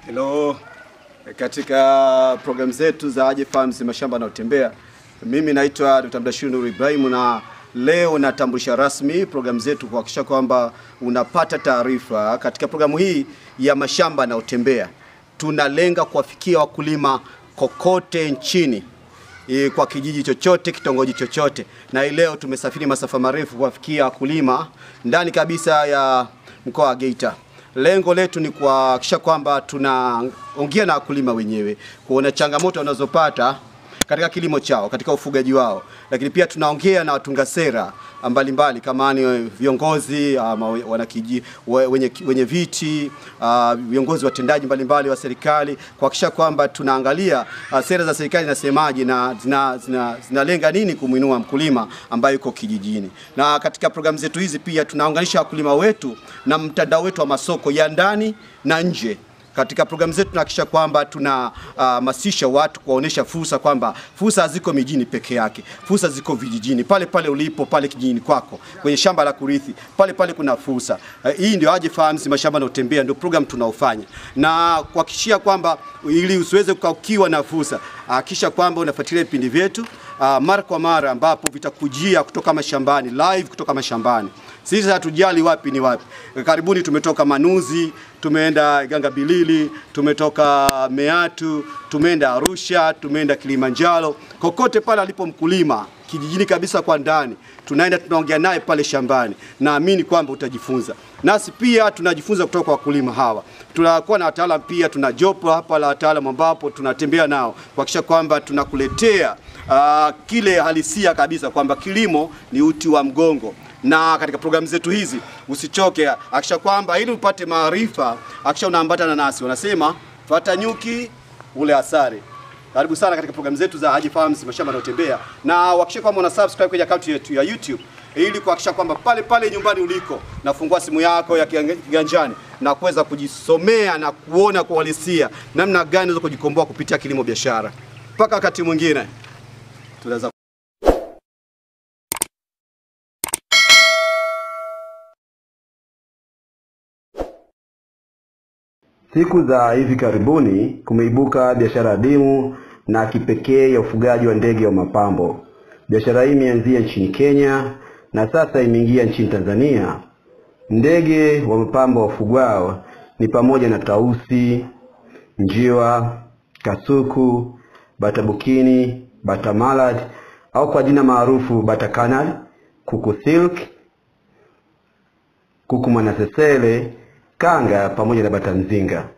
Hello, katika program zetu za Aje Farms mashamba na utembea. Mimi naitwa Dr. Mdashiru Ibrahim na leo natambulisha rasmi program zetu kuhakikisha kwamba unapata taarifa. Katika programu hii ya mashamba na utembea, tunalenga kuwafikia wakulima kokote nchini, kwa kijiji chochote, kitongoji chochote. Na leo tumesafiri masafa marefu kuwafikia wakulima ndani kabisa ya mkoa wa Geita. Lengo letu ni kuhakikisha kwamba tunaongea na wakulima wenyewe, kuona changamoto wanazopata katika kilimo chao, katika ufugaji wao. Lakini pia tunaongea na watunga sera mbalimbali kama ni viongozi wanakijiji, wenye viti, viongozi watendaji mbalimbali wa serikali, kuhakikisha kwamba tunaangalia sera za serikali zinasemaje na zinalenga nini kumuinua mkulima ambaye yuko kijijini. Na katika programu zetu hizi pia tunaunganisha wakulima wetu na mtandao wetu wa masoko ya ndani na nje. Katika programu zetu tunahakikisha kwamba tunahamasisha watu, kuwaonesha fursa kwamba fursa haziko mijini peke yake. Fursa ziko vijijini. Pale pale ulipo, pale kijijini kwako, kwenye shamba la kurithi, pale pale kuna fursa. Hii ndio Aje Farms mashamba na utembea, ndio program tunaofanya. Na kuhakikishia kwamba ili usiweze kukaukiwa na fursa, hakikisha kwamba unafuatilia vipindi vyetu mara kwa mara ambapo vitakujia kutoka mashambani, live kutoka mashambani. Sisi hatujali wapi ni wapi. Karibuni tumetoka Manuzi, tumeenda Ganga Bilili, tumetoka Meatu, tumeenda Arusha, tumeenda Kilimanjaro. Kokote pale alipo mkulima, kijijini kabisa kwa ndani, tunaenda tunaongea naye pale shambani. Naamini kwamba utajifunza. Nasi pia tunajifunza kutoka kwa wakulima hawa. Tunakuwa na wataalamu pia, tuna jopo hapa la wataalamu ambapo tunatembea nao kuhakikisha kwamba tunakuletea kile halisia kabisa kwamba kilimo ni uti wa mgongo. Na katika programu zetu hizi usichoke, hakisha kwamba ili upate maarifa, hakisha unaambatana nasi. Wanasema fuata nyuki ule asari. Karibu sana katika programu zetu za Aje Farms mashamba na utembea, na hakisha kwamba una subscribe kwenye account yetu ya YouTube ili kuhakikisha kwamba pale pale nyumbani uliko nafungua simu yako ya kiganjani na kuweza kujisomea na kuona kwa uhalisia namna gani unaweza kujikomboa kupitia kilimo biashara. Mpaka wakati mwingine tunaweza. Siku za hivi karibuni kumeibuka biashara adimu na kipekee ya ufugaji wa ndege wa mapambo. Biashara hii imeanzia nchini Kenya na sasa imeingia nchini Tanzania. Ndege wa mapambo wafugwao ni pamoja na tausi, njiwa, kasuku, bata bukini, bata malad au kwa jina maarufu bata Canary, kuku silk, kuku mwanasesele, kanga pamoja na bata mzinga.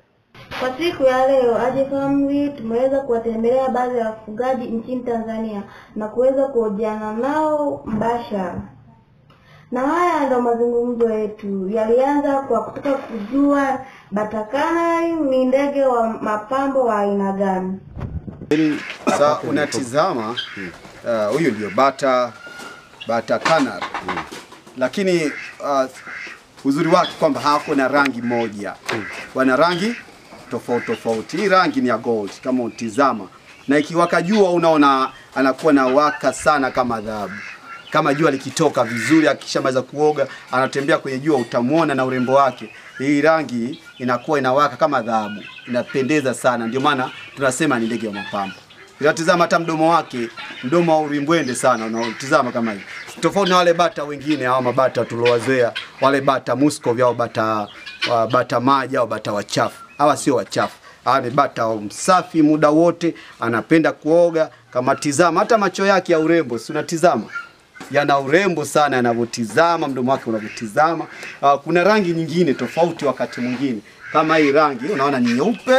Kwa siku ya leo Aje Farms tumeweza kuwatembelea baadhi ya wafugaji nchini Tanzania na kuweza kuhojiana nao mbashara. Na haya ndio mazungumzo yetu. Yalianza kwa kutaka kujua bata Canary ni ndege wa mapambo wa aina gani. Sasa unatizama huyu ndio bata Canary. Lakini uzuri wake kwamba hako na rangi moja. Wana rangi tofauti tofauti. Hii rangi ni ya gold kama utizama. Na ikiwaka jua unaona anakuwa na waka sana kama dhahabu. Kama jua likitoka vizuri, akishamaliza kuoga, anatembea kwenye jua, utamuona na urembo wake. Hii rangi inakuwa inawaka kama dhahabu. Inapendeza sana. Ndio maana tunasema ni ndege wa mapambo. Unatizama hata mdomo wake, mdomo wa urimbwende sana, unatizama kama hivi. Tofauti na wale bata wengine, hao mabata tulowazoea, wale bata Muscovy au bata maji au bata wachafu. Hawa sio wachafu. Hawa ni bata msafi muda wote, anapenda kuoga. Kama tizama hata macho yake ya urembo, si unatizama? Yana urembo sana anavotizama, mdomo wake unavotizama. Kuna rangi nyingine tofauti wakati mwingine. Kama hii rangi unaona ni nyeupe,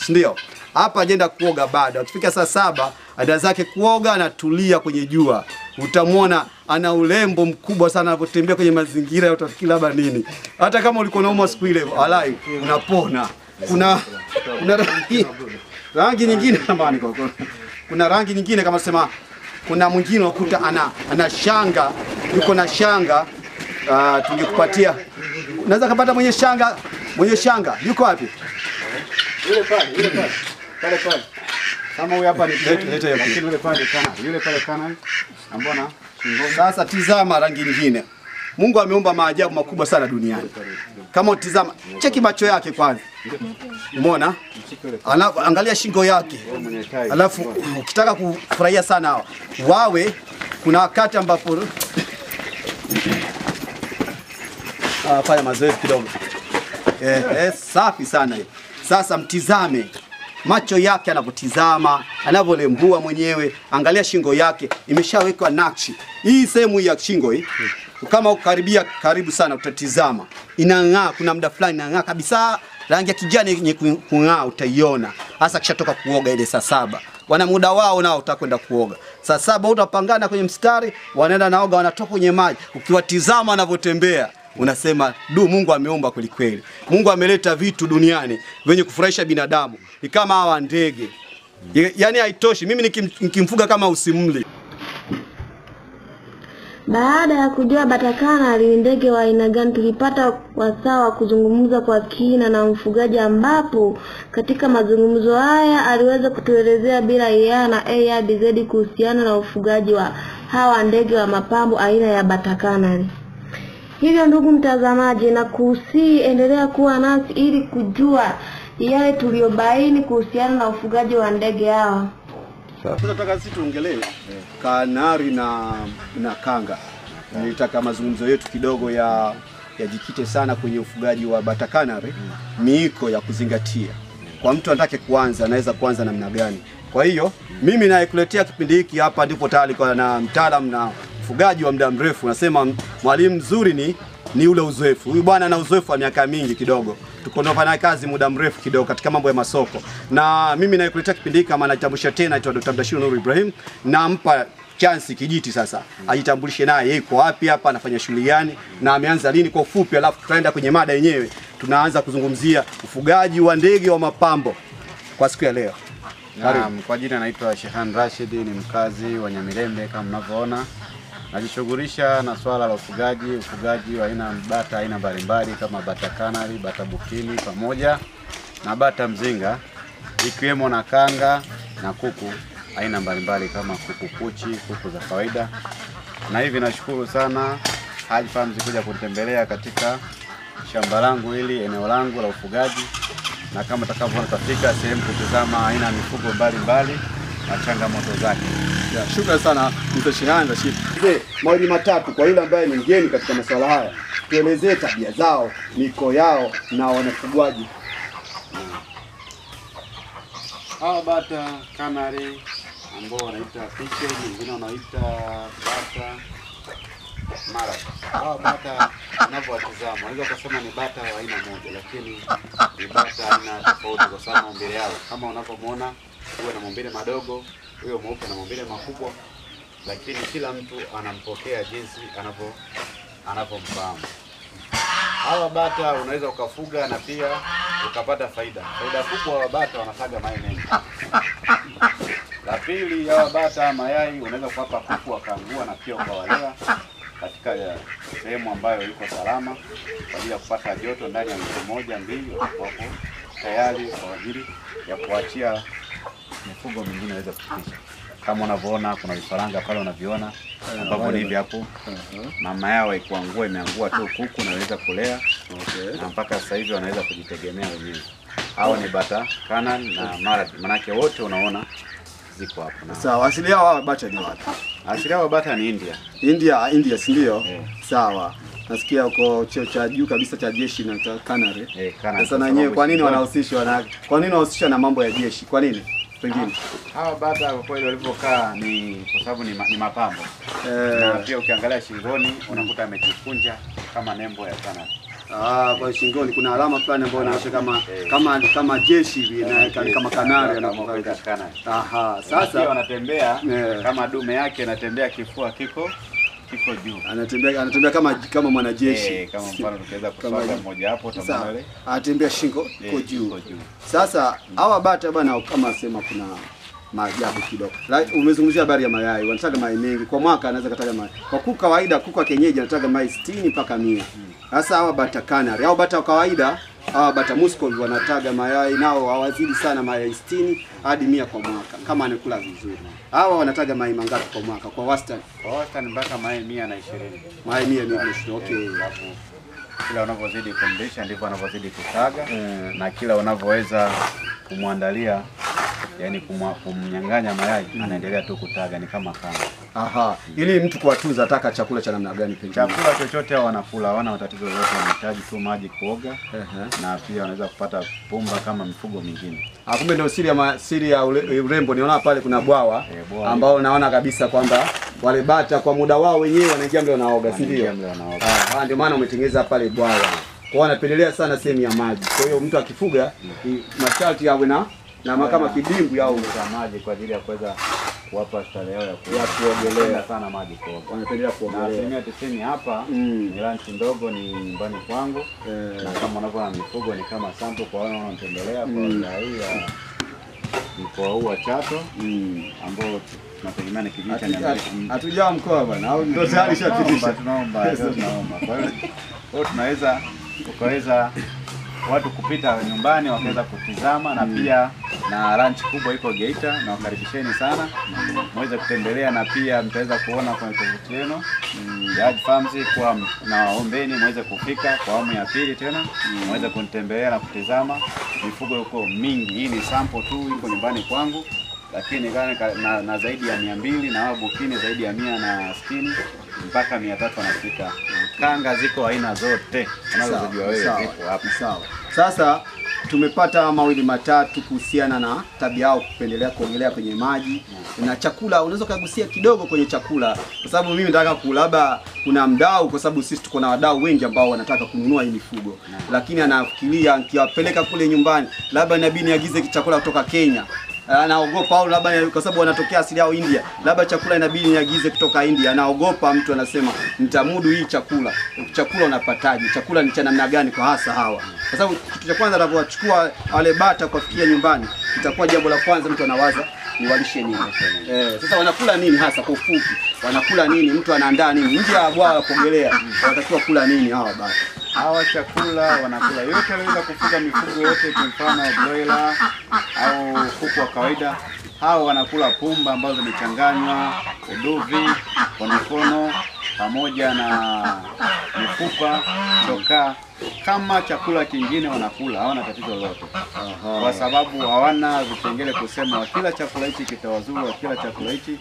ndio. Hapa ajenda kuoga bado. Akifika saa 7, ada zake kuoga, anatulia kwenye jua. Utamuona ana urembo mkubwa sana anapotembea kwenye mazingira, utafikiri labda nini. Hata kama ulikuwa unaumwa siku ile, walai unapona. Kuna rangi nyingine jamani kwa. Kuna rangi nyingine kama sema, kuna mwingine ukuta ana shanga, yuko na shanga, tungekupatia. Unaweza kupata mwenye shanga, yuko wapi? Yule pale. Pale. Kama huyu hapa ni leta yake. Yule pale Canary. Ambona? Sasa tizama rangi nyingine. Mungu ameumba maajabu makubwa sana duniani. Kama utizama, cheki macho yake kwanza. Umeona? Angalia shingo yake. Alafu ukitaka kufurahia sana wawe kuna wakati ambapo fanya mazoezi kidogo. Safi sana hiyo. Sasa mtizame macho yake anapotizama, anavolembua mwenyewe, angalia shingo yake imeshawekwa nakshi. Hii sehemu ya shingo hii kama ukaribia karibu sana utatizama. Inang'aa, kuna muda fulani inang'aa kabisa, rangi ya kijani yenye kung'aa utaiona. Hasa kisha toka kuoga ile saa 7. Wana muda wao nao utakwenda kuoga. Saa 7 utapangana kwenye mstari, wanaenda naoga, wanatoka kwenye maji. Ukiwatizama wanavyotembea, unasema Mungu ameomba kweli kweli. Mungu ameleta vitu duniani venye kufurahisha binadamu. Ni kama hawa ndege. Yaani haitoshi. Mimi nikimfuga kama usimli. Baada ya kujua Bata Canary ni ndege wa aina gani, tulipata wasaa wa kuzungumza kwa kina na mfugaji, ambapo katika mazungumzo haya aliweza kutuelezea bila ya na ARDZ kuhusiana na ufugaji wa hawa ndege wa mapambo aina ya Bata Canary. Hivyo ndugu mtazamaji, na kusi endelea kuwa nasi ili kujua yale tuliobaini kuhusiana na ufugaji wa ndege hawa. Tunataka sisi tuongelee Canary na kanga. Nilitaka mazungumzo yetu kidogo yajikite sana kwenye ufugaji wa Bata Canary, miiko ya kuzingatia. Kwa mtu anataka kuanza, anaweza kuanza namna gani? Kwa hiyo mimi naikuletea kipindi hiki hapa ndipo tayari kwa na mtaalamu na ufugaji wa muda mrefu. Nasema mwalimu mzuri ni ule uzoefu. Huyu bwana ana uzoefu wa miaka mingi kidogo. Tuko nafanya kazi muda mrefu kidogo katika mambo ya masoko. Na mimi naikuletea kipindi hiki kama najitambulisha tena, naitwa Dr. Ndege Ibrahim. Nampa chance kijiti sasa ajitambulishe naye yuko wapi hapa, anafanya shughuli gani na ameanza lini kwa ufupi, alafu tutaenda kwenye mada yenyewe. Tunaanza kuzungumzia ufugaji wa ndege wa mapambo kwa siku ya leo. Naam, kwa jina naitwa Shehan Rashid, ni mkazi wa Nyamirembe kama mnavyoona. Najishughulisha na swala la ufugaji wa aina bata aina mbalimbali kama Bata Canary, bata bukini pamoja na bata mzinga, ikiwemo na kanga na kuku aina mbalimbali kama kuku kuchi, kuku za kawaida. Na hivi nashukuru sana Haji Farms kuja kutembelea katika shamba langu hili, eneo langu la ufugaji, na kama tutakavyoona tutafika sehemu kutazama aina mifugo mbalimbali na changamoto zake. Shukrani sana Mzee Shehan Rashid. Mawili matatu kwa yule ambaye ni mgeni katika masuala haya. Tuelezee tabia zao, miko yao na wanafugwaji. Hawa Bata Canary ambao wanaita piche, wengine wanaita bata Maarifa. Hawa bata unavyowatazama unaweza kusema ni bata wa aina moja, lakini ni bata aina tofauti kwa sababu maumbile yao. Kama unavyomuona, huwa na maumbile madogo, huyo mweupe na maumbile makubwa, lakini kila mtu anampokea jinsi anavyomfahamu. Hawa bata unaweza ukafuga na pia ukapata faida. Faida kubwa, hawa bata wanataga mayai mengi. La pili, hawa bata mayai unaweza kuwapa kuku wakaangua na pia ukawalea katika sehemu ambayo iko salama kwa ajili ya kupata joto. Ndani ya wiki moja mbili wako tayari kwa ajili ya kuachia mifugo mingine waweze kufikisha. Kama unavyoona kuna vifaranga pale unaviona ambapo ni hivi hapo. Mama yao ikuangua imeangua tu kuku na waweza kulea. Na mpaka sasa hivi wanaweza kujitegemea wenyewe. Hao ni Bata Canary na Maarifa. Manake wote unaona ziko hapo. Sawa, asili yao hawa bata ni wapi? Asili yao bata ni India. India si ndio? Sawa. Nasikia uko cheo cha juu kabisa cha jeshi na Canary. Sasa na wenyewe kwa nini wanahusishwa na mambo ya jeshi? Kwa nini? Pengine hawa bata kwa kweli walivyokaa ni kwa sababu ni mapambo. Na pia ukiangalia shingoni unakuta amejikunja kama nembo ya Canary. Kwa shingoni kuna alama fulani ambayo inaonyesha kama jeshi hivi na kama Canary anapokuwa Canary. Sasa wanatembea kama dume yake anatembea kifua kiko juu. Anatembea kama mwanajeshi. Kama mfano tukiweza kuswaga mmoja hapo tamale. Anatembea shingo iko juu. Sasa hawa bata bwana, kama sema kuna maajabu kidogo. Umezungumzia habari ya mayai. Wanataka mayai mengi. Kwa mwaka anaweza kataga mayai. Kwa kuku kawaida, kuku wa kienyeji anataka mayai 60 mpaka 100. Sasa hawa Bata Canary, hao bata wa kawaida hawa bata Muscovy wanataga mayai nao hawazidi sana mayai 60 hadi 100 kwa mwaka kama anakula vizuri. Hawa wanataga mayai mangapi kwa mwaka kwa wastani? Kwa wastani mpaka mayai 120. Mayai 120. Okay. Kila unavyozidi kumlisha ndivyo anavyozidi kutaga na kila unavyoweza kumwandalia yani kumnyang'anya mayai anaendelea tu kutaga, ni kama kama. Aha. Ili mtu kuwatunza ataka chakula cha namna gani pengine? Chakula chochote hao wanakula, hawana matatizo yoyote, wanahitaji tu maji kuoga. Na pia wanaweza kupata pumba kama mifugo mingine. Kumbe ndio siri ya urembo. Niona pale kuna bwawa ambao naona kabisa kwamba wale bata kwa muda wao wenyewe wanaingia mle wanaoga, si ndio? Ndio maana umetengeneza pale bwawa. Kwa wanapendelea sana sehemu ya maji. Kwa hiyo mtu akifuga masharti awe na kama kidimbwi au maji kwa ajili ya kuweza kuwapa starehe yao ya kuogelea sana maji kwa. Wanapendelea kuogelea. Na 90 hapa ni ranch ndogo, ni nyumbani kwangu. Na kama unavyoona mifugo ni kama sample kwa wale wanaotembelea kwa hii ya mkoa huu wa Chato ambao tunategemea ni kijiji cha hatujao mkoa bwana au ndio tayari shapitisha. Tunaomba. Kwa hiyo tunaweza ukaweza watu kupita nyumbani wakaweza kutizama na pia na ranch kubwa iko Geita, na wakaribisheni sana muweze kutembelea, na pia mtaweza kuona kwenye tovuti yenu Ndege Farms kwa na ombeni muweze kufika kwa awamu ya pili tena muweze kunitembelea na kutizama mifugo huko mingi. Hii ni sample tu iko nyumbani kwangu, lakini na zaidi ya 200 na wao bukini zaidi ya 160 mpaka 300 wanafika. Kanga ziko aina zote unazojua wewe ziko hapa. Sawa. Sasa tumepata mawili matatu kuhusiana na tabia yao kupendelea kuogelea kwenye maji na chakula. Unaweza kugusia kidogo kwenye chakula, kwa sababu mimi nataka kulaba kuna mdau, kwa sababu sisi tuko na wadau wengi ambao wanataka kununua hii mifugo, lakini anafikiria nikiwapeleka kule nyumbani labda inabidi niagize chakula kutoka Kenya. Anaogopa, au labda kwa sababu wanatokea asili yao India, labda chakula inabidi niagize kutoka India. Anaogopa, mtu anasema nitamudu hii chakula. Chakula unapataje? Chakula ni cha namna gani kwa hasa hawa? Kwa sababu kitu cha kwanza anapochukua wale bata kufikia nyumbani, itakuwa jambo la kwanza mtu anawaza ni walishe nini. Sasa wanakula nini hasa kwa ufupi? Wanakula nini? Mtu anaandaa nini? Nje ya bwawa kuogelea, wanatakiwa kula nini hawa bata? Hawa chakula wanakula yote wanaweza kufuga mifugo yote, kwa mfano broiler au kuku wa kawaida. Hawa wanakula pumba ambazo zimechanganywa, uduvi, konokono pamoja na mifupa, chokaa. Kama chakula kingine wanakula, hawana tatizo lolote. Kwa sababu hawana vipengele kusema kila chakula hichi kitawazuru, kila chakula hichi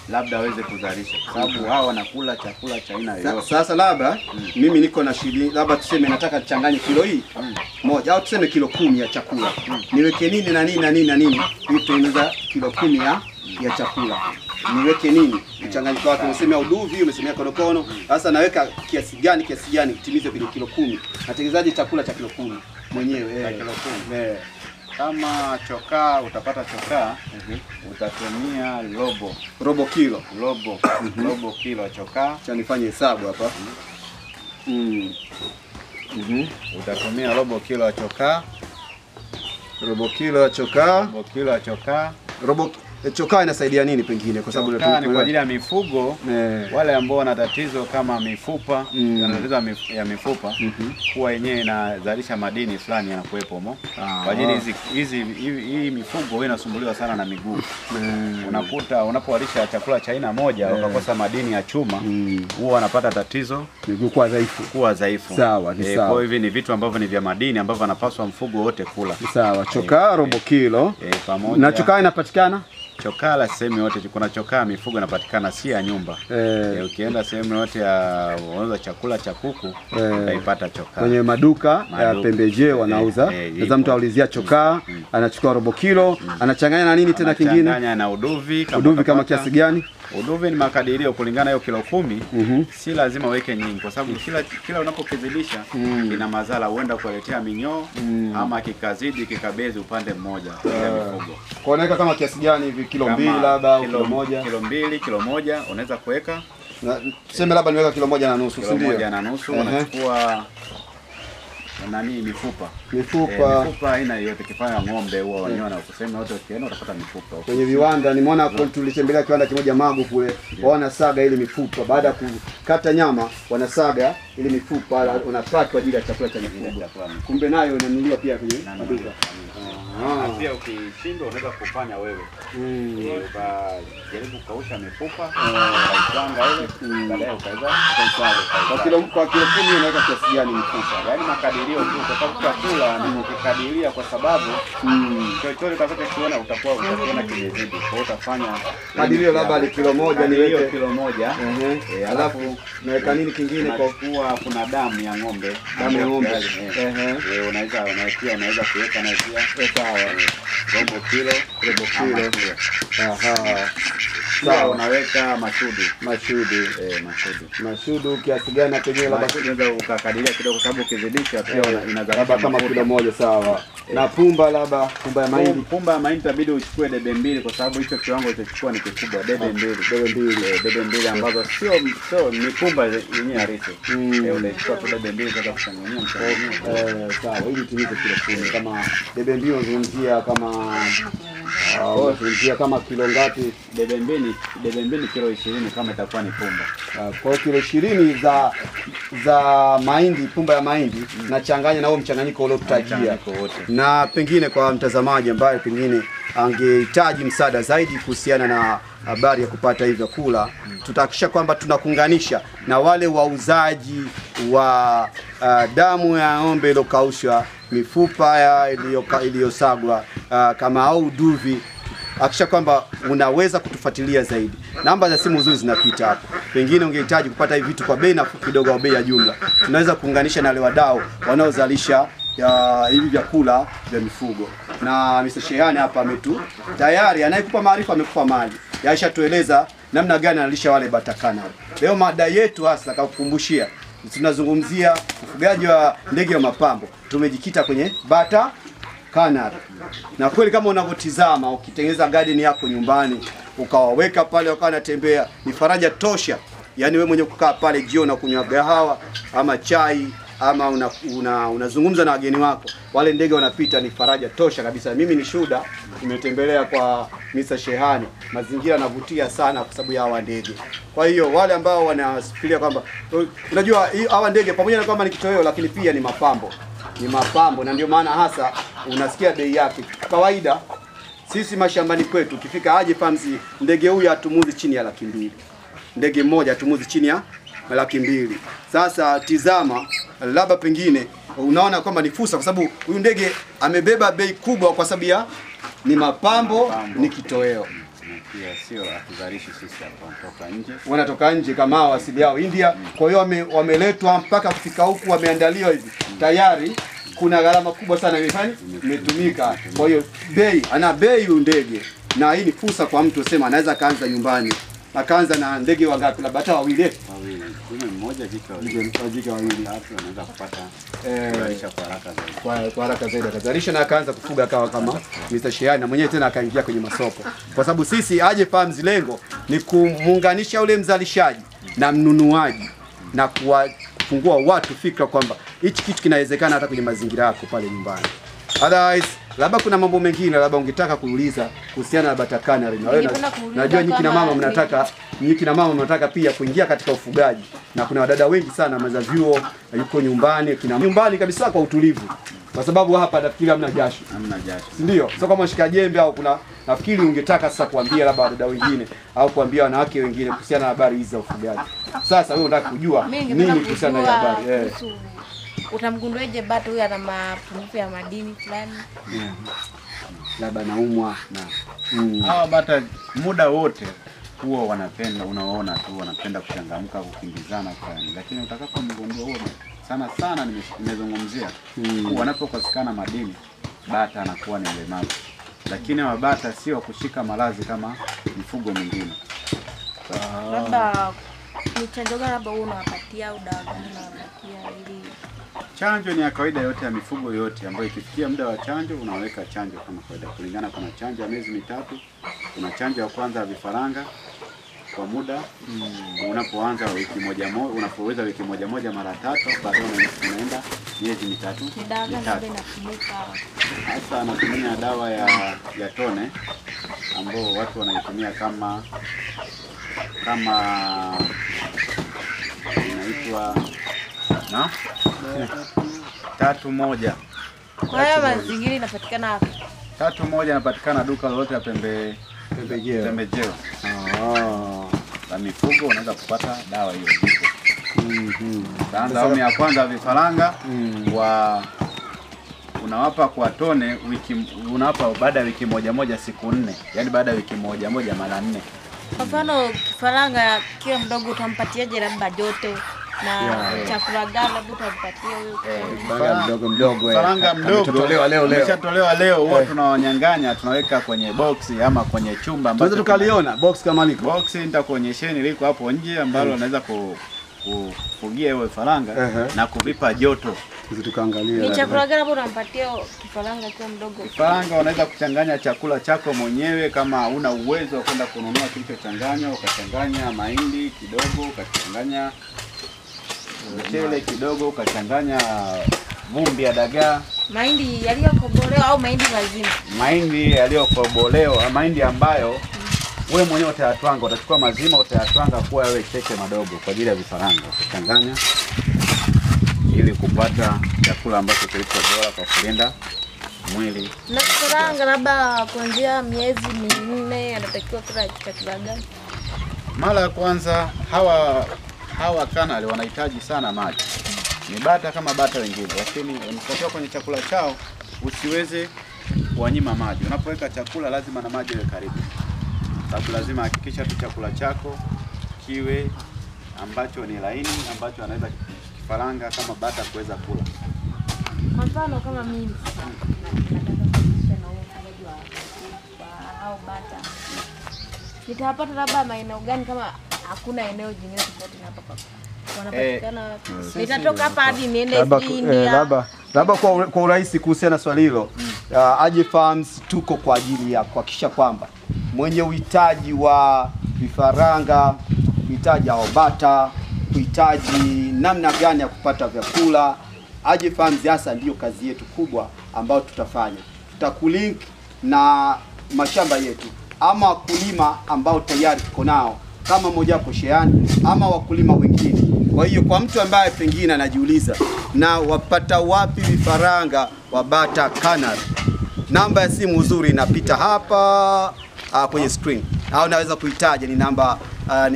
labda aweze kuzalisha, kwa sababu hao wanakula chakula cha aina yoyote. Sasa labda mimi niko na shilingi, labda tuseme nataka changanye kilo hii moja au tuseme kilo 10 ya chakula. Niweke nini na nini na nini na nini ili tutengeneza kilo 10 ya chakula? Niweke nini? Mchanganyiko wake umesemea uduvi, umesemea konokono. Sasa naweka kiasi gani kitimize kilo 10? Natengenezaje chakula cha kilo 10 mwenyewe? Kilo 10. Kama chokaa utapata chokaa, utatumia robo kilo. Robo kilo chokaa. Cha nifanye hesabu hapa. Utatumia robo kilo ya chokaa. Robo kilo ya chokaa. Robo kilo ya chokaa. Chokaa inasaidia nini pengine? Kwa sababu ni kwa ajili ya mifugo wale ambao wana tatizo kama mifupa, tatizo ya mifupa, huwa yenyewe inazalisha madini fulani yanakuepo mo. Kwa ajili hii mifugo inasumbuliwa sana na miguu. Unakuta unapowalisha chakula cha aina moja ukakosa madini ya chuma, huwa wanapata tatizo miguu kuwa dhaifu. Sawa, ni sawa. Kwa hivyo ni vitu ambavyo ni vya madini ambavyo anapaswa mfugo wote kula. Sawa, chokaa robo kilo. Pamoja na chokaa inapatikana chokaa la sehemu yote. Kuna chokaa mifugo inapatikana si ya nyumba. Ukienda sehemu yote ya unauza chakula cha kuku utaipata chokaa. Kwenye maduka ya pembejeo wanauza. Sasa mtu aulizia chokaa, anachukua robo kilo, anachanganya na nini tena kingine? Anachanganya na uduvi. Uduvi kama kiasi gani? Uduvi ni makadirio kulingana hiyo kilo 10. Si lazima uweke nyingi, kwa sababu kila unapokizidisha ina madhara, huenda kuletea minyoo ama kikazidi kikabezi upande mmoja ya mifugo. Kwa unaweka kama kiasi gani hivi? Kilo 2 labda au kilo 1? Kilo 2, kilo 1 unaweza kuweka. Tuseme labda niweka kilo 1.5, si ndio? Kilo 1.5 unachukua mifupa. Mifupa aina yote, kifanya ng'ombe huwa wanyona kusema wote ukienda utapata mifupa. Kwenye viwanda nimeona tulitembelea kiwanda kimoja Magu kule, wanasaga ile mifupa baada ya kukata nyama, wanasaga ile mifupa unapack kwa ajili ya chakula cha mifugo. Kumbe nayo inanunuliwa pia kwenye maduka. Pia ukishindwa unaweza kufanya wewe. Ukajaribu kukausha mifupa, ukaichanga ile, baadaye ukaweza kusaga. Kwa kilo 10 unaweka kiasi gani mifupa? Yaani makadirio tu kwa sababu chakula ni kukadiria kwa sababu chochote utakachokiona utakiona kimezidi. Kwa hiyo utafanya kadirio labda ni kilo 1 niweke kilo 1. Alafu naweka nini kingine kwa kuwa kuna damu ya ng'ombe. Damu ya ng'ombe. Unaweza kuweka na pia sawa. Robo kilo. Sawa, unaweka mashudu kiasi gani penyewe labda unaweza ukakadiria kidogo sababu ukizidisha pia inazalisha kama kilo 1 sawa. Na pumba labda pumba ya mahindi. Pumba ya mahindi itabidi uchukue debe 2 kwa sababu hicho kiwango utachukua ni kikubwa, debe 2 ambazo sio ni pumba yenyewe halisi. Unachukua tu debe 2 sasa kuchanganyia mchanganyiko. Sawa, ili tuweze kilo 10 kama debe 2 unazungumzia kama kilo ngapi? Debe 2 kilo 20 kama itakuwa ni pumba. Kwa kilo 20 za mahindi, pumba ya mahindi na changanya na huo mchanganyiko uliotajia. Na pengine kwa mtazamaji ambaye pengine angehitaji msaada zaidi kuhusiana na habari ya kupata hivi vyakula, tutahakikisha kwamba tunakuunganisha na wale wauzaji wa damu ya ng'ombe iliyokaushwa, mifupa iliyosagwa kama au duvi. Hakikisha kwamba unaweza kutufuatilia zaidi. Namba za simu nzuri zinapita hapo. Pengine ungehitaji kupata hivi vitu kwa bei nafuu kidogo au bei ya jumla, tunaweza kuunganisha na wale wadau wanaozalisha hivi vyakula vya mifugo. Na Mr. Shehani hapa tayari anayekupa maarifa amekupa mali. Yaisha tueleza namna gani analisha wale bata Canary. Leo mada yetu hasa kukumbushia, tunazungumzia ufugaji wa ndege wa mapambo. Tumejikita kwenye bata Canary. Na kweli kama unavyotizama, ukitengeneza garden yako nyumbani, ukawaweka pale wakawa wanatembea, ni faraja tosha. Yaani wewe mwenyewe kukaa pale jioni na kunywa kahawa ama chai ama unazungumza na wageni wako, wale ndege wanapita, ni faraja tosha kabisa. Mimi ni shuhuda, nimetembelea kwa Mr. Shehani, mazingira yanavutia sana kwa sababu ya hawa ndege. Kwa hiyo wale ambao wanafikiria kwamba unajua hawa ndege pamoja na kwamba ni kitoweo, lakini pia ni mapambo, na ndio maana hasa unasikia bei yake. Kawaida sisi mashambani kwetu ukifika Haji Farms, ndege huyu atumuzi chini ya 200,000. Ndege mmoja atumuzi chini ya 200,000. Sasa tizama, labda pengine unaona kwamba ni fursa kwa sababu huyu ndege amebeba bei kubwa kwa sababu ya ni mapambo, ni kitoweo. Pia sio atuzalishi sisi hapa, wanatoka nje kama asili yao India. Kwa hiyo wameletwa mpaka kufika huku, wameandaliwa hivi tayari. Kuna gharama kubwa sana imetumika. Kwa hiyo ana bei ndege, na hii ni fursa kwa mtu sema anaweza kaanza nyumbani. Akaanza na ndege wangapi? Labda hata wawili. Kuna mmoja jike wawili hapo anaweza kupata kuzalisha kwa haraka zaidi. Kwa haraka zaidi akazalisha na akaanza kufuga akawa kama Mr. Shehani, na mwenyewe tena akaingia kwenye masoko. Kwa sababu sisi Haji Farms lengo ni kumuunganisha ule mzalishaji na mnunuaji na kuwafungua watu fikra kwamba hichi kitu kinawezekana hata kwenye mazingira yako pale nyumbani. Otherwise, labda kuna mambo mengine labda ungetaka kuuliza kuhusiana na bata Canary. Na wewe najua nyinyi kina mama mnataka pia kuingia katika ufugaji, na kuna wadada wengi sana mazavyuo yuko nyumbani kabisa kwa utulivu, kwa sababu hapa nafikiri hamna jasho. Ndio sio kama shika jembe au kuna, nafikiri ungetaka sasa kuambia labda wadada wengine au kuambia wanawake wengine kuhusiana na habari hizi za ufugaji. Sasa wewe unataka kujua nini kuhusiana na habari? Utamgunduaje bata huyu ana mapungufu ya madini fulani? Labda naumwa na hawa bata muda wote huwa wanapenda, unaona tu wanapenda kuchangamka, kukimbizana fulani, lakini utakapomgundua huo sana nimezungumzia wanapokosekana madini, bata anakuwa ni mlemavu. Lakini hawa bata sio kushika malazi kama mifugo mingine. Labda ni chanjo gani labda unawapatia au dawa gani unawapatia ili? Chanjo ni ya kawaida yote ya mifugo yote ambayo ikifikia muda wa chanjo unaweka chanjo kama kawaida. Kulingana, kuna chanjo ya miezi 3, kuna chanjo ya kwanza ya vifaranga kwa muda unapoanza wiki moja, unapoweza wiki moja mara 3, baadaye unaenda miezi 3. Dawa gani inatumika? Hasa anatumia dawa ya tone ambao watu wanaitumia kama inaitwa Na 31. Kwa hiyo mazingira inapatikana hapa. 31 inapatikana duka lolote la pembejeo. La mifugo unaweza kupata dawa hiyo. Sasa awamu ya kwanza vifaranga unawapa kwa tone unawapa baada ya wiki moja siku 4. Yaani baada ya wiki moja mara 4. Kwa mfano kifaranga kiwa mdogo utampatiaje labda joto na chakula gani labda utampatia huyo? Kifaranga mdogo umeshatolewa leo huwa tunawanyang'anya, tunaweka kwenye boksi ama kwenye chumba ambacho tukaliona box kama liko. Boksi nitakuonyesheni liko hapo nje ambalo unaweza kufugia hiyo vifaranga na kuvipa joto. Tukaangalia. Ni chakula gani hapo unampatia kifaranga kiwa mdogo? Kifaranga unaweza kuchanganya chakula chako mwenyewe kama una uwezo wa kwenda kununua kilichochanganywa, ukachanganya mahindi kidogo, ukachanganya mchele kidogo, ukachanganya vumbi ya dagaa. Mahindi yaliyokobolewa au mahindi mazima? Mahindi yaliyokobolewa, mahindi ambayo wewe mwenyewe utayatwanga, utachukua mazima utayatwanga kuwa yawe cheche madogo kwa ajili ya vifaranga. Kuchanganya ili kupata chakula ambacho kilicho bora kwa kulinda mwili. Na vifaranga labda kuanzia miezi 4 anatakiwa kula chakula gani? Mara ya kwanza hawa Canary wanahitaji sana maji. Ni bata kama bata wengine, lakini unatakiwa kwenye chakula chao usiweze kuwanyima maji. Unapoweka chakula lazima na maji yawe karibu. Sababu lazima hakikisha tu chakula chako kiwe ambacho ni laini, ambacho anaweza kifaranga kama bata kuweza kula. Kwa mfano kama mimi nataka na ufugaji wa bata. Nitapata labda maeneo gani kama hakuna eneo jingine tofauti na hapa? Wanapatikana nitatoka hapa hadi niende India. Labda kwa urahisi kuhusiana na swali hilo. Aje Farms tuko kwa ajili ya kuhakikisha kwamba mwenye uhitaji wa vifaranga, uhitaji wa bata, uhitaji namna gani ya kupata vyakula, Aje Farms hasa ndio kazi yetu kubwa ambayo tutafanya. Tutakulink na mashamba yetu ama wakulima ambao tayari tuko nao kama mmoja wako sheani ama wakulima wengine. Kwa hiyo kwa mtu ambaye pengine anajiuliza na wapata wapi vifaranga wa bata Canary, namba ya simu nzuri inapita hapa kwenye screen, au naweza kuitaja ni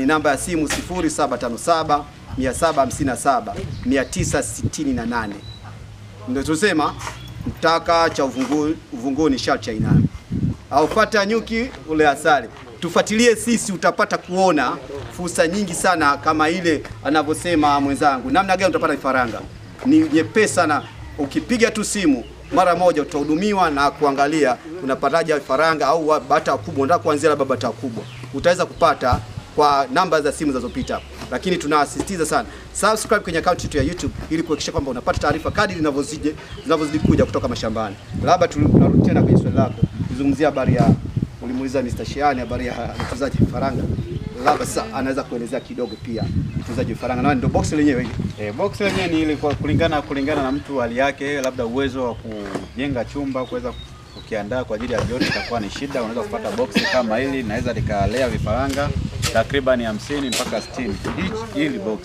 namba ya simu 0757 757 968. Ndio tusema mtaka cha uvunguni sharti cha Aina, au fata nyuki ule asali. Tufuatilie sisi, utapata kuona fursa nyingi sana kama ile anavyosema mwenzangu. Namna gani utapata vifaranga? Ni nyepesi sana, ukipiga tu simu mara moja utahudumiwa na kuangalia unapataje vifaranga au bata kubwa. Unataka kuanzia labda bata kubwa, utaweza kupata kwa namba za simu zinazopita. Lakini tunasisitiza sana subscribe kwenye account yetu ya YouTube ili kuhakikisha kwamba unapata taarifa kadri zinavyozidi kuja kutoka mashambani. Labda tunarudi tena kwenye swali lako kuzungumzia habari ya ulimuuliza Mr. Shiani habari ya utunzaji vifaranga. Labda sasa anaweza kuelezea kidogo pia utunzaji vifaranga. Na ndio box lenyewe hili. Box lenyewe ni ile kulingana na mtu hali yake, labda uwezo wa kujenga chumba kuweza kukiandaa kwa ajili ya joto itakuwa ni shida. Unaweza kupata box kama hili, naweza likalea vifaranga takriban 50 mpaka 60 hili box.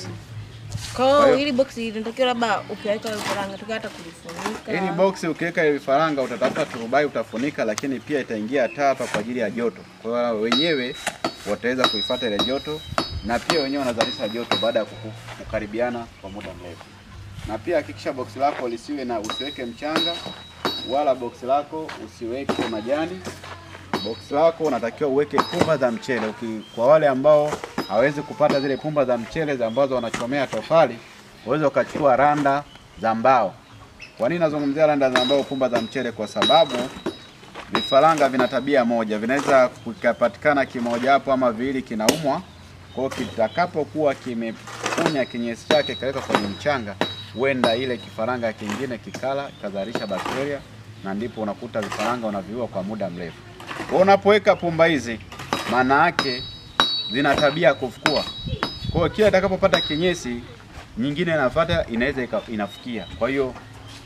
Kwa hiyo hili box inatakiwa labda ukiweka vifaranga tukata kulifunika. Hili box ukiweka vifaranga utatafuta turubai utafunika, lakini pia itaingia taa hapa kwa ajili ya joto. Kwa hiyo wenyewe wataweza kuifuata ile joto, na pia wenyewe wanazalisha joto baada ya kukaribiana kwa muda mrefu. Na pia hakikisha box lako usiweke mchanga wala box lako usiweke majani. Box lako unatakiwa uweke pumba za mchele. Kwa wale ambao hawezi kupata zile pumba za mchele ambazo wanachomea tofali, uweze ukachukua randa za mbao. Kwa nini nazungumzia randa za mbao, pumba za mchele? Kwa sababu vifaranga vina tabia moja, vinaweza kupatikana kimoja hapo ama viwili kinaumwa. Kwa hiyo kitakapokuwa kimepunya kinyesi chake kaweka kwenye mchanga, huenda ile kifaranga kingine kikala kazalisha bakteria, na ndipo unakuta vifaranga unaviua kwa muda mrefu. Kwa unapoweka pumba hizi, maana yake zina tabia kufukua. Kwa hiyo kila atakapopata kinyesi nyingine inafuata inaweza inafukia. Kwa hiyo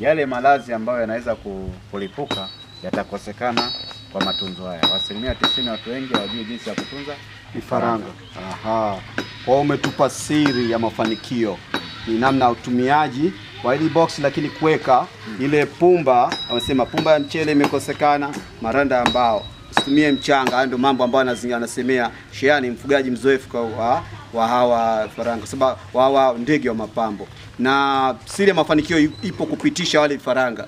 yale malazi ambayo yanaweza kulipuka yatakosekana kwa matunzo haya. Asilimia 90 watu wengi hawajui jinsi ya kutunza vifaranga. Aha. Kwa umetupa siri ya mafanikio ni namna ya utumiaji wa hili box, lakini kuweka ile pumba, wanasema pumba ya mchele imekosekana, maranda ya mbao, usitumie mchanga. Ndio mambo ambayo anasemea Sheani, mfugaji mzoefu wa hawa vifaranga, sababu hawa ndege wa mapambo. Na siri ya mafanikio ipo kupitisha wale vifaranga.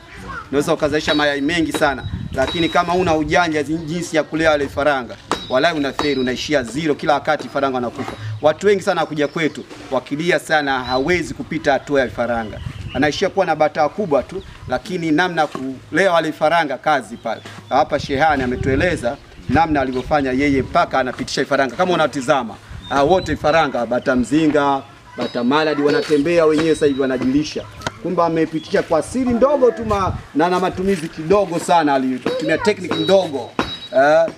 Unaweza ukazalisha mayai mengi sana, lakini kama una ujanja jinsi ya kulea wale vifaranga, walai unafeli, unaishia zero, kila wakati vifaranga wanakufa. Watu wengi sana kuja kwetu wakilia sana, hawezi kupita hatua ya vifaranga, anaishia kuwa na bata kubwa tu, lakini namna kulea wale vifaranga kazi pale. Hapa Shehani ametueleza namna alivyofanya yeye mpaka anapitisha vifaranga. Kama unatizama wote vifaranga, bata mzinga, bata maladi wanatembea wenyewe sasa hivi wanajilisha. Kumbe amepitisha kwa siri ndogo tu na matumizi kidogo sana, alitumia technique ndogo.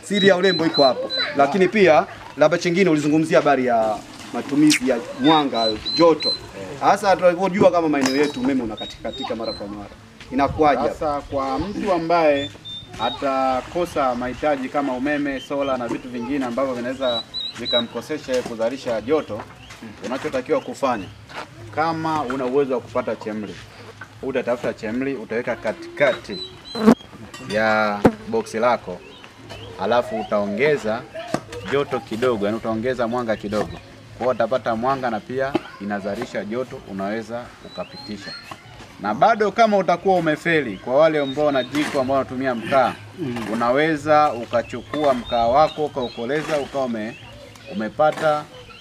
Siri ya urembo iko hapo. Lakini pia labda chingine ulizungumzia habari ya matumizi ya mwanga, joto. Hasa tunajua kama maeneo yetu umeme unakatika mara kwa mara. Inakuwaje? Sasa kwa mtu ambaye atakosa mahitaji kama umeme, sola na vitu vingine ambavyo vinaweza vikamkosesha kuzalisha joto, unachotakiwa kufanya, kama una uwezo wa kupata chemli, utatafuta chemli, utaweka katikati ya boksi lako, alafu utaongeza joto kidogo, yani utaongeza mwanga kidogo. Kwa hiyo utapata mwanga na pia inazalisha joto, unaweza ukapitisha. Na bado kama utakuwa umefeli, kwa wale ambao na jiko ambao wanatumia mkaa, unaweza ukachukua mkaa wako ukaukoleza, ukawa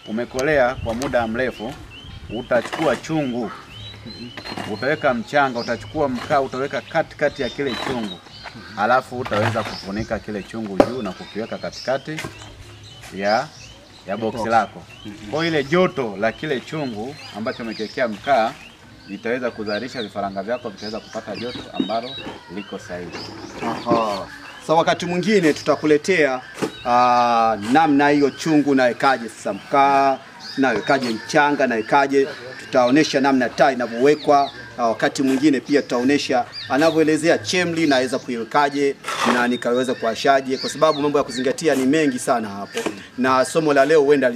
umekolea kwa muda mrefu, utachukua chungu, utaweka mchanga, utachukua mkaa, utaweka katikati ya kile chungu, alafu utaweza kufunika kile chungu juu na kukiweka katikati ya boksi lako. Kwa ile joto la kile chungu ambacho umekiwekea mkaa itaweza kuzalisha vifaranga vyako, vitaweza kupata joto ambalo liko sahihi. So wakati mwingine tutakuletea namna hiyo chungu na ekaje sasa mkaa, na ekaje mchanga, na ekaje tutaonesha namna taa inavyowekwa. Wakati mwingine pia tutaonesha anavyoelezea chemli naweza kuiwekaje na nikaweza kuashaje, kwa sababu mambo ya kuzingatia ni mengi sana hapo. Na somo la leo huenda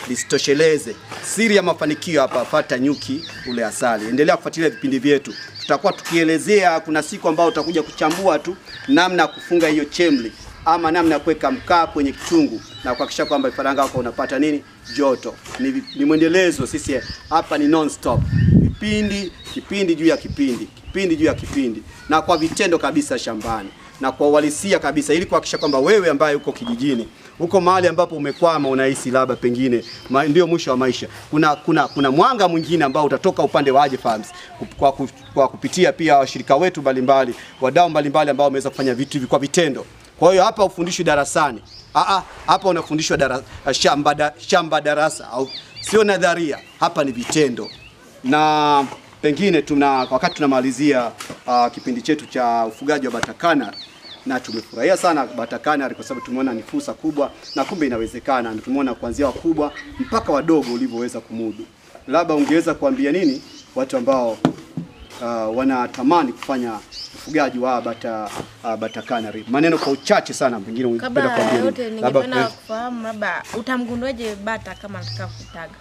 lisitosheleze. Siri ya mafanikio hapa, fata nyuki ule asali. Endelea kufuatilia vipindi vyetu. Tutakuwa tukielezea, kuna siku ambao utakuja kuchambua tu namna kufunga hiyo chemli ama namna kuweka mkaa kwenye kichungu na kuhakikisha kwamba vifaranga wako unapata nini? Joto. Ni mwendelezo, sisi hapa ni non stop. Kipindi juu ya kipindi juu ya kipindi, na kwa vitendo kabisa shambani na kwa uhalisia kabisa, ili kuhakikisha kwamba wewe ambaye uko kijijini, uko mahali ambapo umekwama, unahisi labda pengine ndio mwisho wa maisha, kuna mwanga mwingine ambao utatoka upande wa Aje Farms kwa kupitia pia washirika wetu mbalimbali, wadau mbalimbali ambao wameweza kufanya vitu hivi kwa vitendo. Kwa hiyo hapa ufundishwi darasani. Hapa unafundishwa shamba darasa, au sio nadharia, hapa ni vitendo. Na pengine wakati tunamalizia kipindi chetu cha ufugaji wa bata Canary, na tumefurahia sana bata Canary kwa sababu tumeona ni fursa kubwa na kumbe inawezekana, na tumeona kuanzia wakubwa mpaka wadogo ulivyoweza kumudu. Labda ungeweza kuambia nini watu ambao wanatamani kufanya ufugaji wa bata Canary? Maneno kwa uchache sana, pengine ungependa kuambia nini? Ningependa kufahamu labda utamgunduaje bata kama anataka kutaga?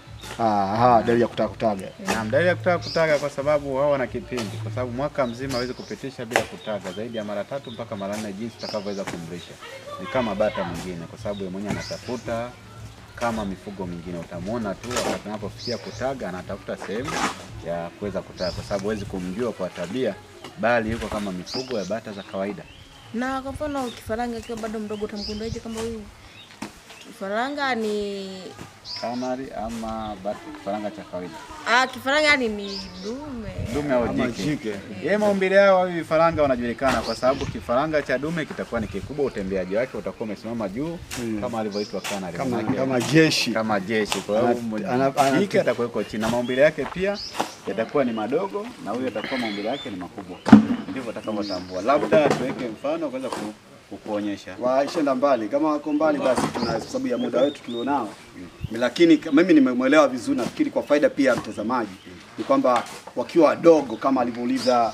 Dalili ya kutaka kutaga. Naam, dalili ya kutaka kutaga kwa sababu wao wana kipindi, kwa sababu mwaka mzima hawezi kupitisha bila kutaga zaidi ya mara 3 mpaka mara 4 jinsi utakavyoweza kumlisha. Ni kama bata mwingine, kwa sababu yeye mwenyewe anatafuta kama mifugo mingine. Utamuona tu wakati anapofikia kutaga anatafuta sehemu ya kuweza kutaga, kwa sababu huwezi kumjua kwa tabia, bali yuko kama mifugo ya bata za kawaida. Na kwa mfano kifaranga akiwa bado mdogo utamgunduaje kama huyu kifaranga ni Canary ama bata kifaranga cha kawaida? Kifaranga ni dume au jike. Yeye maumbile yao hivi vifaranga wanajulikana kwa sababu kifaranga cha dume kitakuwa ni kikubwa, utembeaji wake utakuwa umesimama juu kama alivyoitwa Canary, kama jeshi. Kwa hiyo jike atakuwa yuko chini, na maumbile yake pia yatakuwa ni madogo, na huyo atakuwa maumbile yake ni makubwa. Ndivyo utakavyotambua. Labda tuweke mfano kuweza kukuonyesha. Waishenda mbali, kama wako mbali basi tuna sababu ya muda wetu tulionao. Lakini mimi nimemuelewa vizuri, nafikiri kwa faida pia mtazamaji, ni kwamba wakiwa wadogo kama alivyouliza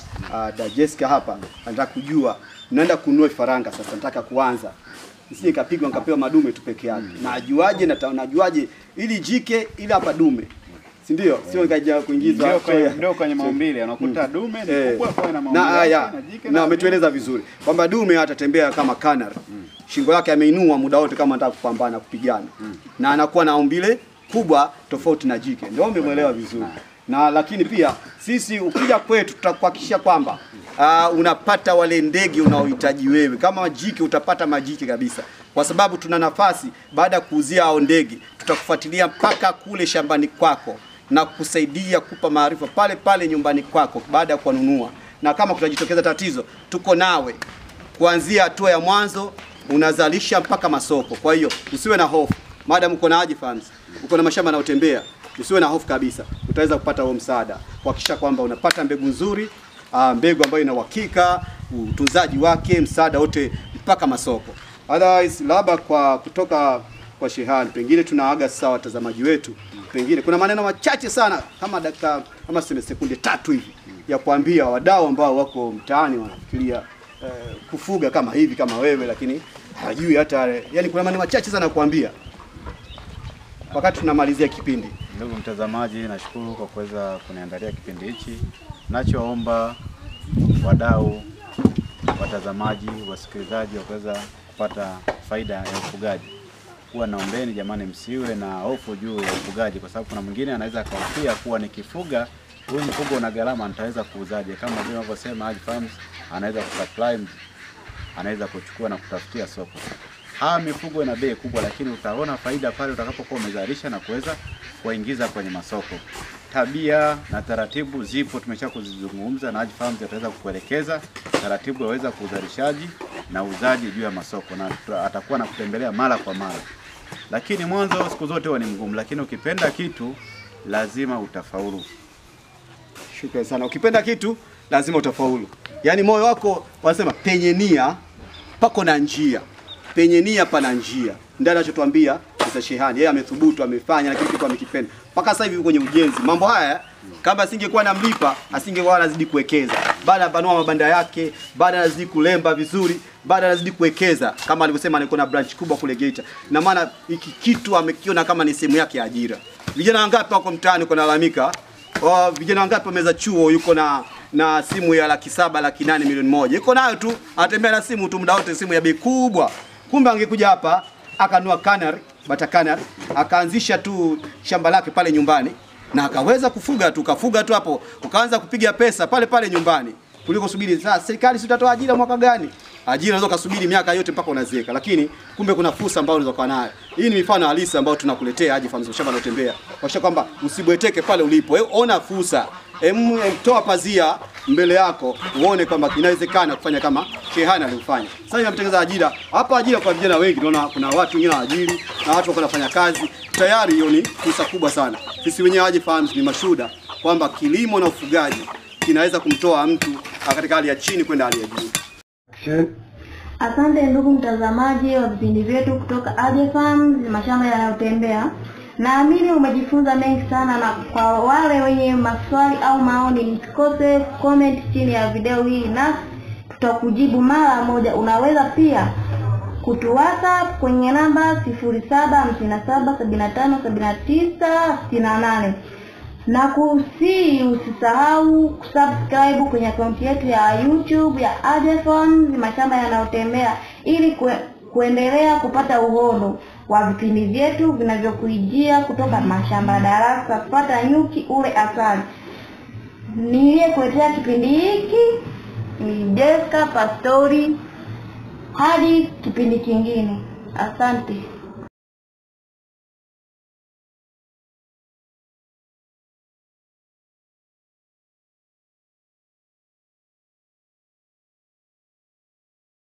Jessica hapa, anataka kujua naenda kununua vifaranga sasa, nataka kuanza, nisije kapigwa nikapewa madume tu peke yake. Najuaje ili jike ili hapa dume? si ndio? Sio kaja kuingizwa ndio kwenye maumbile unakuta dume ni kubwa kwa na maumbile na jike na umetueleza vizuri kwamba dume atatembea kama Canary. Shingo yake ameinua muda wote kama anataka kupambana kupigana. Na anakuwa na umbile kubwa tofauti na jike. Ndio umemuelewa vizuri. Na lakini pia sisi ukija kwetu tutakuhakikisha kwamba unapata wale ndege unaohitaji wewe. Kama jike utapata majike kabisa. Kwa sababu tuna nafasi baada ya kuuzia hao ndege tutakufuatilia mpaka kule shambani kwako na kusaidia kupa maarifa pale pale nyumbani kwako baada ya kununua. Na kama kutajitokeza tatizo tuko nawe kuanzia hatua ya mwanzo unazalisha mpaka masoko. Kwa hiyo usiwe na hofu. Madam uko na Haji Farms, uko na mashamba yanayotembea, usiwe na hofu kabisa. Utaweza kupata huo msaada kuhakikisha kwamba unapata mbegu nzuri, mbegu ambayo ina uhakika, utunzaji wake, msaada wote mpaka masoko. Otherwise labda kwa kutoka kwa Shehani pengine tunaaga sawa watazamaji wetu. Pengine kuna maneno machache sana kama dakika kama sekunde 3 hivi ya kuambia wadau ambao wako mtaani wanafikiria kufuga kama hivi kama wewe lakini hajui hata yani kuna maneno machache sana kuambia wakati tunamalizia kipindi. Ndugu mtazamaji, nashukuru kwa kuweza kuniandalia kipindi hichi. Nachoomba wadau, watazamaji, wasikilizaji waweza kupata faida ya ufugaji. Huwa naombeni jamani msiwe na hofu juu ya ufugaji kwa sababu kuna mwingine anaweza akahofia kuwa nikifuga huyu mfugo una gharama nitaweza kuuzaje, kama vile wanavyosema Haji Farms anaweza kusupply, anaweza kuchukua na kutafutia soko. Mifugo ina bei kubwa lakini utaona faida pale utakapokuwa umezalisha na kuweza kuingiza kwenye masoko. Tabia na taratibu zipo tumesha kuzizungumza na Haji Farms ataweza kukuelekeza taratibu yaweza kuzalishaji na uzaji juu ya masoko na atakuwa na kutembelea mara kwa mara. Lakini mwanzo siku zote huwa ni mgumu lakini ukipenda kitu lazima utafaulu. Shukrani sana. Ukipenda kitu lazima utafaulu. Yaani moyo wako wanasema penye nia pako na njia. Penye nia pana njia. Ndio anachotuambia Mr. Shehani. Yeye amethubutu, amefanya na kitu amekipenda. Mpaka sasa hivi kwenye ujenzi. Mambo haya kama asingekuwa namlipa, asingekuwa anazidi kuwekeza. Baada banua mabanda yake, baada anazidi kulemba vizuri, baada anazidi kuwekeza kama alivyosema alikuwa na branch kubwa kule Geita. Na maana hiki kitu amekiona kama ni sehemu yake ya ajira. Vijana wangapi wako mtaani kunalalamika? Vijana wangapi wameza chuo yuko na simu ya 700,000, 800,000, milioni 1. Yuko nayo tu, anatembea na simu tu muda wote, simu ya bei kubwa. Kumbe angekuja hapa akanua Canary, Bata Canary, akaanzisha tu shamba lake pale nyumbani na akaweza kufuga tu, kafuga tu hapo, ukaanza kupiga pesa pale pale nyumbani. Kuliko subiri sasa serikali sitatoa ajira mwaka gani? Ajira unaweza kusubiri miaka yote mpaka unazeeka. Lakini kumbe kuna fursa ambayo unaweza kuwa nayo. Hii ni mifano halisi ambayo tunakuletea Haji Farms shamba linalotembea. Kwa kwamba usibweteke pale ulipo. Ona fursa. Toa pazia mbele yako uone kwamba inawezekana kufanya kama Shehani alifanya. Sasa nimemtengeza ajira. Hapa ajira kwa vijana wengi tunaona kuna watu wengine waajiri na watu wako wanafanya kazi. Tayari hiyo ni fursa kubwa sana. Sisi wenyewe Haji Farms ni mashuhuda kwamba kilimo na ufugaji kinaweza kumtoa mtu katika hali ya chini kwenda hali ya juu. Asante ndugu mtazamaji wa vipindi vyetu kutoka Haji Farms mashamba yanayotembea. Naamini umejifunza mengi sana na kwa wale wenye maswali au maoni msikose comment chini ya video hii na tutakujibu mara moja. Unaweza pia kutuwhatsapp kwenye namba 0757757968. Na usisahau kusubscribe kwenye account yetu ya YouTube ya Haji Farms mashamba yanayotembea ili kuendelea kupata uhondo wa vipindi vyetu vinavyokujia kutoka mashamba darasa. Kupata nyuki ule asali. Niliyekuletea kipindi hiki ni Jessica Pastori. Hadi kipindi kingine. Asante.